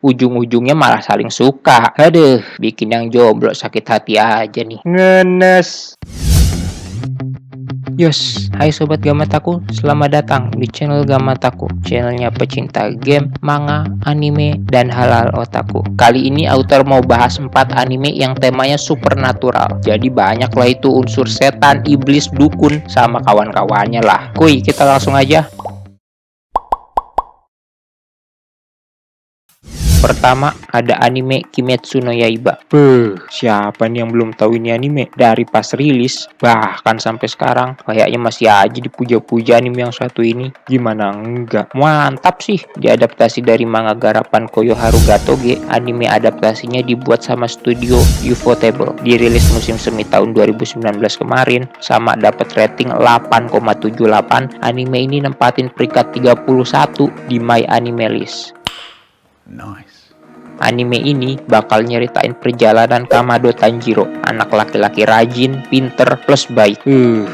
ujung-ujungnya malah saling suka. Aduh, bikin yang jomblo sakit hati aja nih. Ngenes. Yos, hai sobat Gamataku, selamat datang di channel Gamataku, channelnya pecinta game, manga, anime, dan halal otaku. Kali ini author mau bahas 4 anime yang temanya supernatural. Jadi banyak lah itu unsur setan, iblis, dukun, sama kawan-kawannya lah. Kuy, kita langsung aja. Pertama, ada anime Kimetsu no Yaiba. Siapa nih yang belum tahu ini anime? Dari pas rilis, bahkan sampai sekarang, kayaknya masih aja dipuja-puja anime yang satu ini. Gimana enggak? Mantap sih. Diadaptasi dari manga garapan Koyoharu Gatoge, anime adaptasinya dibuat sama studio Ufotable. Dirilis musim semi tahun 2019 kemarin, sama dapat rating 8,78. Anime ini nempatin peringkat 31 di My Anime List. Nice. Anime ini bakal nyeritain perjalanan Kamado Tanjiro, anak laki-laki rajin, pinter, plus baik.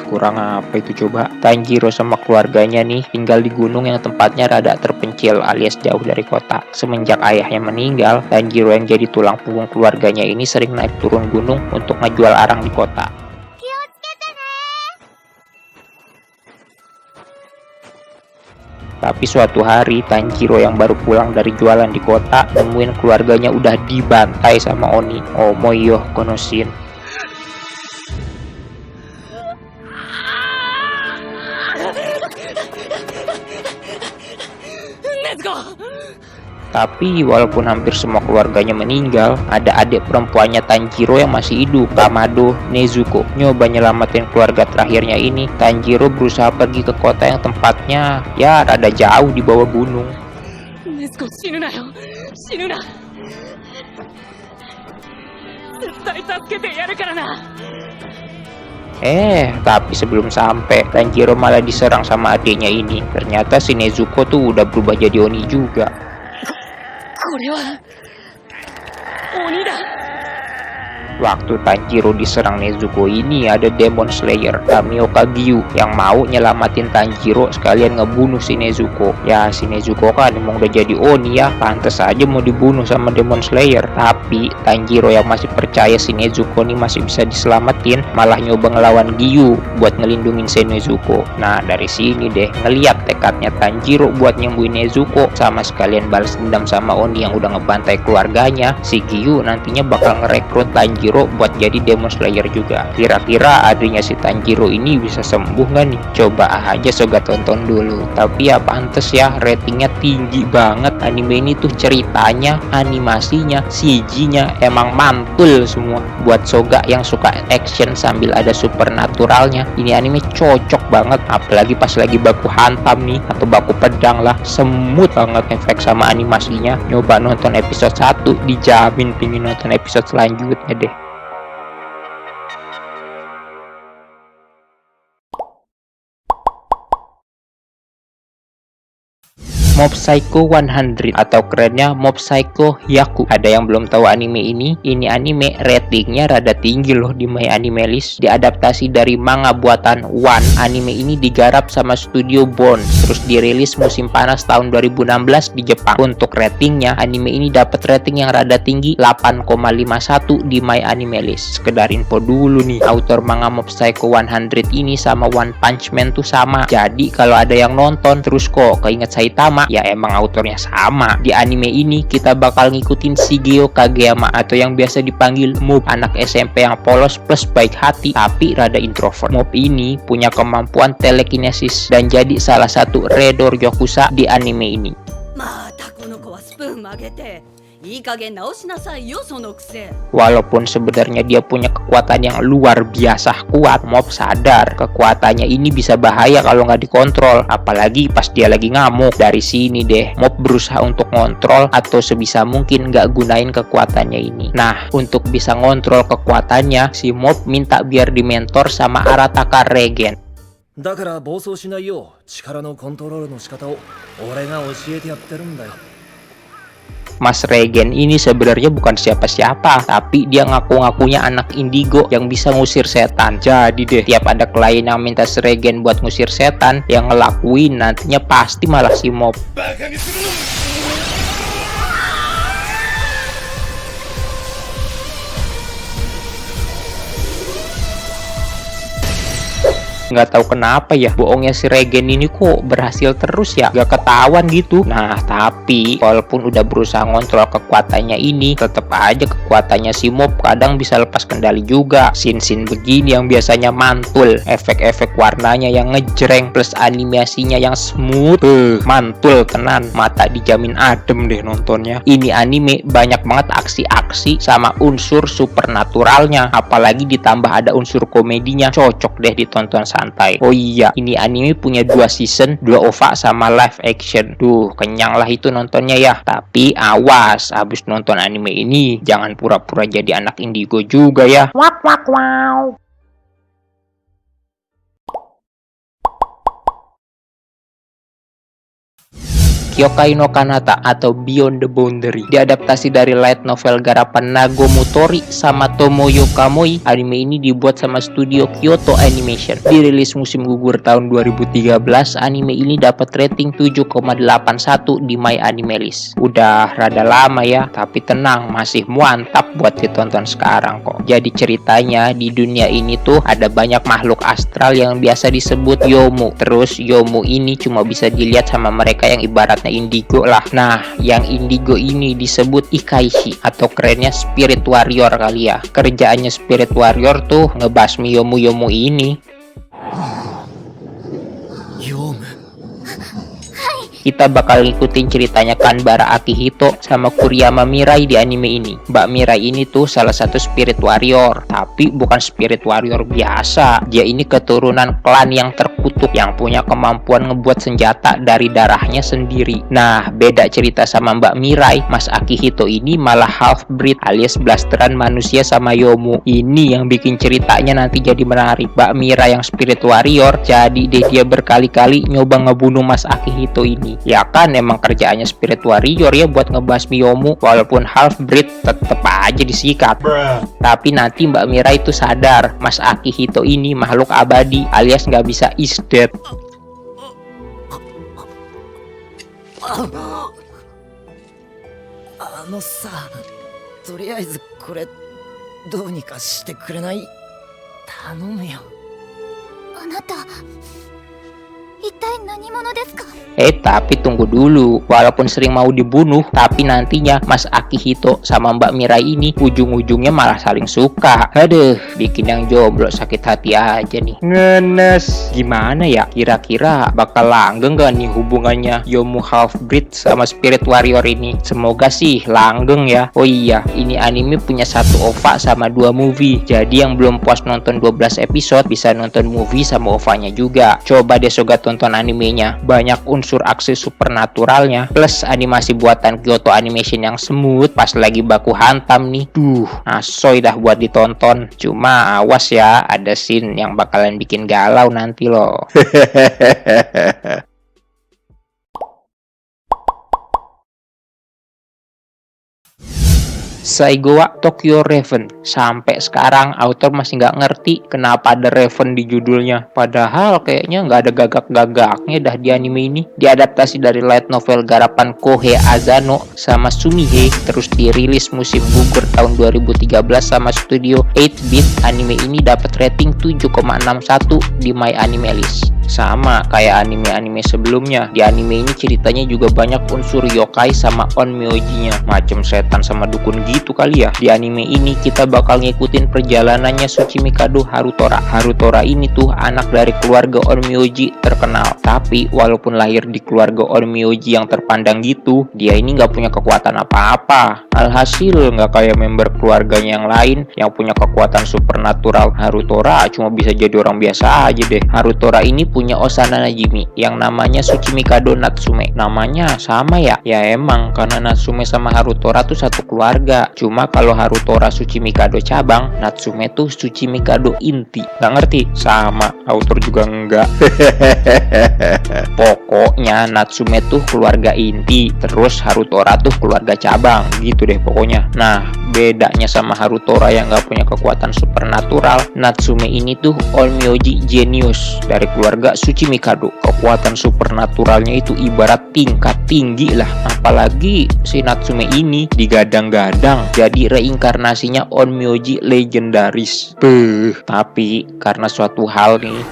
Kurang apa itu coba? Tanjiro sama keluarganya nih tinggal di gunung yang tempatnya rada terpencil alias jauh dari kota. Semenjak ayahnya meninggal, Tanjiro yang jadi tulang punggung keluarganya ini sering naik turun gunung untuk ngejual arang di kota. Tapi suatu hari, Tanjiro yang baru pulang dari jualan di kota nemuin keluarganya udah dibantai sama Oni, Omoyo Konoshin. Let's go. Tapi walaupun hampir semua keluarganya meninggal, ada adik perempuannya Tanjiro yang masih hidup, Kamado Nezuko. Nyoba nyelamatin keluarga terakhirnya ini, Tanjiro berusaha pergi ke kota yang tempatnya ya rada jauh di bawah gunung. Nezuko, tapi sebelum sampai, Tanjiro malah diserang sama adiknya ini. Ternyata si Nezuko tuh udah berubah jadi Oni juga. Waktu Tanjiro diserang Nezuko ini, ada Demon Slayer Kamioka Gyu yang mau nyelamatin Tanjiro sekalian ngebunuh si Nezuko. Ya si Nezuko kan emang udah jadi Oni ya, pantes aja mau dibunuh sama Demon Slayer. Tapi Tanjiro yang masih percaya si Nezuko ini masih bisa diselamatin, malah nyoba ngelawan Gyu buat ngelindungin si Nezuko. Nah dari sini deh ngeliat tekadnya Tanjiro buat nyembuhin Nezuko sama sekalian balas dendam sama Oni yang udah ngebantai keluarganya. Si Gyu nantinya bakal ngerekrut Tanjiro buat jadi Demon Slayer juga. Kira-kira adanya si Tanjiro ini bisa sembuh nggak nih? Coba aja Soga tonton dulu. Tapi ya pantes ya ratingnya tinggi banget. Anime ini tuh ceritanya, animasinya, CG-nya emang mantul semua. Buat Soga yang suka action sambil ada supernaturalnya, ini anime cocok banget. Apalagi pas lagi baku hantam nih atau baku pedang lah, semut banget efek sama animasinya. Nyoba nonton episode 1, dijamin pingin nonton episode selanjutnya deh. Mob Psycho 100 atau kerennya Mob Psycho Hyaku. Ada yang belum tahu anime ini? Ini anime ratingnya rada tinggi loh di My Anime List. Diadaptasi dari manga buatan One. Anime ini digarap sama studio Bones, terus dirilis musim panas tahun 2016 di Jepang. Untuk ratingnya, anime ini dapat rating yang rada tinggi 8,51 di My Anime List. Sekedar info dulu nih, autor manga Mob Psycho 100 ini sama One Punch Man tuh sama. Jadi kalau ada yang nonton terus kok keinget Saitama, ya emang autornya sama. Di anime ini kita bakal ngikutin Shigeo Kageyama atau yang biasa dipanggil Mob, anak SMP yang polos plus baik hati tapi rada introvert. Mob ini punya kemampuan telekinesis dan jadi salah satu Redor Yakuza di anime ini. Walaupun sebenarnya dia punya kekuatan yang luar biasa kuat, Mob sadar kekuatannya ini bisa bahaya kalau nggak dikontrol, apalagi pas dia lagi ngamuk. Dari sini deh Mob berusaha untuk ngontrol atau sebisa mungkin nggak gunain kekuatannya ini. Nah untuk bisa ngontrol kekuatannya, si Mob minta biar dimentor sama Arataka Regen. Mas Regen ini sebenarnya bukan siapa-siapa, tapi dia ngaku-ngakunya anak indigo yang bisa ngusir setan. Jadi deh, tiap ada klien yang minta Regen buat ngusir setan, yang ngelakuin nantinya pasti malah si Mob. Nggak tahu kenapa ya, bohongnya si Regen ini kok berhasil terus ya, gak ketahuan gitu. Nah, tapi walaupun udah berusaha ngontrol kekuatannya ini, tetap aja kekuatannya si mob kadang bisa lepas kendali juga. Scene-scene begini yang biasanya mantul, efek-efek warnanya yang ngejreng plus animasinya yang smooth, mantul tenan, mata dijamin adem deh nontonnya. Ini anime banyak banget aksi-aksi sama unsur supernaturalnya, apalagi ditambah ada unsur komedinya, cocok deh ditonton santai. Oh iya, ini anime punya 2 season, 2 OVA sama live action. Duh, kenyang lah itu nontonnya ya. Tapi awas, abis nonton anime ini jangan pura-pura jadi anak indigo juga ya. Wak wak wow. Kyokai no Kanata atau Beyond the Boundary diadaptasi dari light novel garapan Nagomu Tori sama Tomoyo Kamoi. Anime ini dibuat sama studio Kyoto Animation. Dirilis musim gugur tahun 2013, anime ini dapat rating 7,81 di My Anime List. Udah rada lama ya, tapi tenang, masih mantap buat ditonton sekarang kok. Jadi ceritanya di dunia ini tuh ada banyak makhluk astral yang biasa disebut Yomu. Terus Yomu ini cuma bisa dilihat sama mereka yang ibaratnya indigo lah. Nah, yang indigo ini disebut Ikaishi atau kerennya Spirit Warrior kali ya. Kerjaannya Spirit Warrior tuh ngebasmi Yomu-Yomu ini. Kita bakal ngikutin ceritanya Kanbara Akihito sama Kuriyama Mirai di anime ini. Mbak Mirai ini tuh salah satu spirit warrior, tapi bukan spirit warrior biasa. Dia ini keturunan klan yang terkutuk yang punya kemampuan ngebuat senjata dari darahnya sendiri. Nah, beda cerita sama Mbak Mirai, Mas Akihito ini malah half breed alias blasteran manusia sama Yomu. Ini yang bikin ceritanya nanti jadi menarik. Mbak Mirai yang spirit warrior, jadi deh dia berkali-kali nyoba ngebunuh Mas Akihito ini. Ya kan emang kerjaannya spirit warrior ya buat ngebasmi Yomu, walaupun half breed tetep aja disikat. Tapi nanti Mbak Mira itu sadar Mas Akihito ini makhluk abadi alias nggak bisa is dead. とりあえずこれどうにかしてくれない？頼むよ。あなた一体何者ですか？ Tapi tunggu dulu, walaupun sering mau dibunuh, tapi nantinya Mas Akihito sama Mbak Mirai ini ujung-ujungnya malah saling suka. Aduh, bikin yang jomblo sakit hati aja nih. Ngenes, gimana ya? Kira-kira bakal langgeng gak nih hubungannya Yomu Half-Breed sama Spirit Warrior ini? Semoga sih langgeng ya. Oh iya, ini anime punya 1 OVA sama 2 movie. Jadi yang belum puas nonton 12 episode bisa nonton movie sama OVA-nya juga. Coba deh sobat tonton animenya, banyak unsur aksi supernaturalnya plus animasi buatan Kyoto Animation yang smooth pas lagi baku hantam nih. Duh, asoy dah buat ditonton. Cuma awas ya, ada scene yang bakalan bikin galau nanti loh. Saigowa Tokyo Raven. Sampai sekarang author masih nggak ngerti kenapa ada Raven di judulnya. Padahal kayaknya nggak ada gagak-gagaknya dah di anime ini. Diadaptasi dari light novel garapan Kohei Azano sama Sumihei. Terus dirilis musim gugur tahun 2013 sama studio 8-bit. Anime ini dapat rating 7,61 di My Anime List. Sama kayak anime-anime sebelumnya, di anime ini ceritanya juga banyak unsur yokai sama onmyoji-nya, macam setan sama dukun gitu kali ya. Di anime ini kita bakal ngikutin perjalanannya Tsuchimikado Harutora. Harutora ini tuh anak dari keluarga onmyoji terkenal, tapi walaupun lahir di keluarga onmyoji yang terpandang gitu, dia ini nggak punya kekuatan apa-apa. Alhasil nggak kayak member keluarganya yang lain yang punya kekuatan supernatural. Harutora cuma bisa jadi orang biasa aja deh. Harutora ini punya Osana Najimi yang namanya Tsuchimikado Natsume. Namanya sama ya? Ya emang, karena Natsume sama Harutora tuh satu keluarga. Cuma kalau Harutora Tsuchimikado cabang, Natsume tuh Tsuchimikado inti. Gak ngerti? Sama, autor juga enggak. Pokoknya Natsume tuh keluarga inti, terus Harutora tuh keluarga cabang. Gitu deh pokoknya. Nah, bedanya sama Harutora yang gak punya kekuatan supernatural, Natsume ini tuh onmyoji genius dari keluarga Tsuchimikado. Kekuatan supernaturalnya itu ibarat tingkat tinggi lah. Apalagi si Natsume ini digadang-gadang jadi reinkarnasinya onmyoji legendaris. Tapi karena suatu hal nih,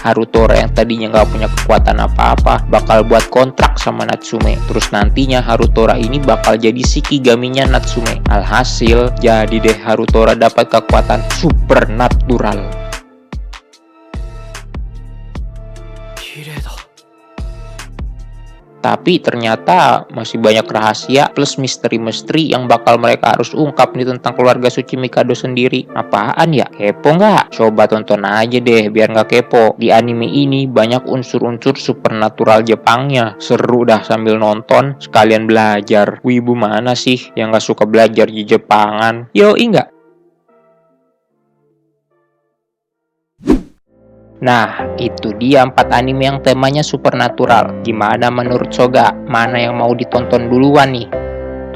Harutora yang tadinya nggak punya kekuatan apa-apa bakal buat kontrak sama Natsume. Terus nantinya Harutora ini bakal jadi Shikigami-nya Natsume. Alhasil, jadi deh Harutora dapat kekuatan supernatural. Tapi ternyata masih banyak rahasia plus misteri-misteri yang bakal mereka harus ungkap nih tentang keluarga Suci Mikado sendiri. Apaan ya? Kepo nggak? Coba tonton aja deh biar nggak kepo. Di anime ini banyak unsur-unsur supernatural Jepangnya. Seru dah sambil nonton, sekalian belajar. Wibu mana sih yang nggak suka belajar di Jepangan? Yoi nggak? Nah, itu dia 4 anime yang temanya supernatural. Gimana menurut Soga? Mana yang mau ditonton duluan nih?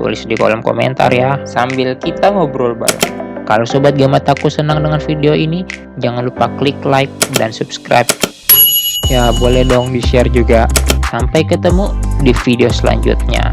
Tulis di kolom komentar ya, sambil kita ngobrol bareng. Kalau Sobat Gamataku senang dengan video ini, jangan lupa klik like dan subscribe. Ya, boleh dong di-share juga. Sampai ketemu di video selanjutnya.